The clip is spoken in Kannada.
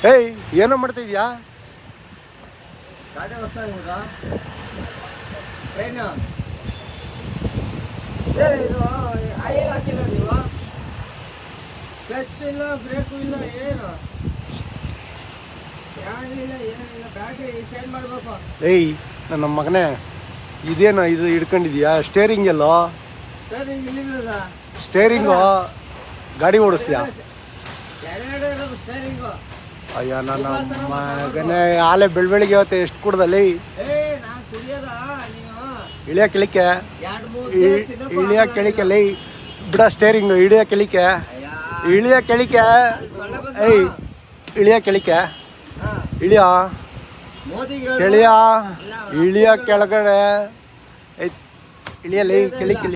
ಏಯ್ ಏನೋ ಮಾಡ್ತಿದ್ಯಾ? ಗಾಡಿ ಹೊಸ್ತಾ ನಿಮ್ಗ ಟ್ರೈನು ಇದು ಆಯಿಲ್ ಹಾಕಿಲ್ಲ ನೀವು, ಕ್ಲಚ್ ಇಲ್ಲ, ಬ್ರೇಕು ಇಲ್ಲ, ಏನು ಯಾರಿಲ್ಲ, ಏನಿಲ್ಲ. ಬ್ಯಾಟ್ರಿ ಚೇಂಜ್ ಮಾಡಬೇಕು. ಏಯ್ ನನ್ನ ಮಗನೇ, ಇದೇನೋ ಇದು ಹಿಡ್ಕೊಂಡಿದ್ಯಾ? ಸ್ಟೇರಿಂಗ್ ಎಲ್ಲೋ? ಸ್ಟೇರಿಂಗ್ ಇಲ್ಲಿಲ್ಲ. ಸ್ಟೇರಿಂಗು ಗಾಡಿ ಓಡಿಸ್ತೀಯಾ? ಎರಡು ಇರೋದು ಸ್ಟೇರಿಂಗು. ಅಯ್ಯ ನನ್ನ ಮಗನೇ, ಆಲೆ ಬೆಳಬೆಳಿಗ್ಗೆ ಇವತ್ತು ಎಷ್ಟು ಕುಡ್ದಲ್ಲಿ? ನಾನು ಕುಡಿಯೋದ, ನೀವು ಇಳಿಯ ಕೆಳಿಕೆ, ಎರಡು ಮೂರು ಇಳಿಯ ಕೆಳಿಕೆಲ್ಲಿ ಬಿಡ ಸ್ಟೇರಿಂಗು, ಇಳಿಯ ಕೆಳಿಕೆ, ಇಳಿಯ ಕೆಳಿಕೆ, ಏಯ್ ಇಳಿಯ ಕೆಳಿಕೆ, ಇಳಿಯ ಕೆಳಿಯ, ಇಳಿಯ ಕೆಳಗಡೆ, ಇಳಿಯಲ್ಲ ಕೆಳಿಕೆ.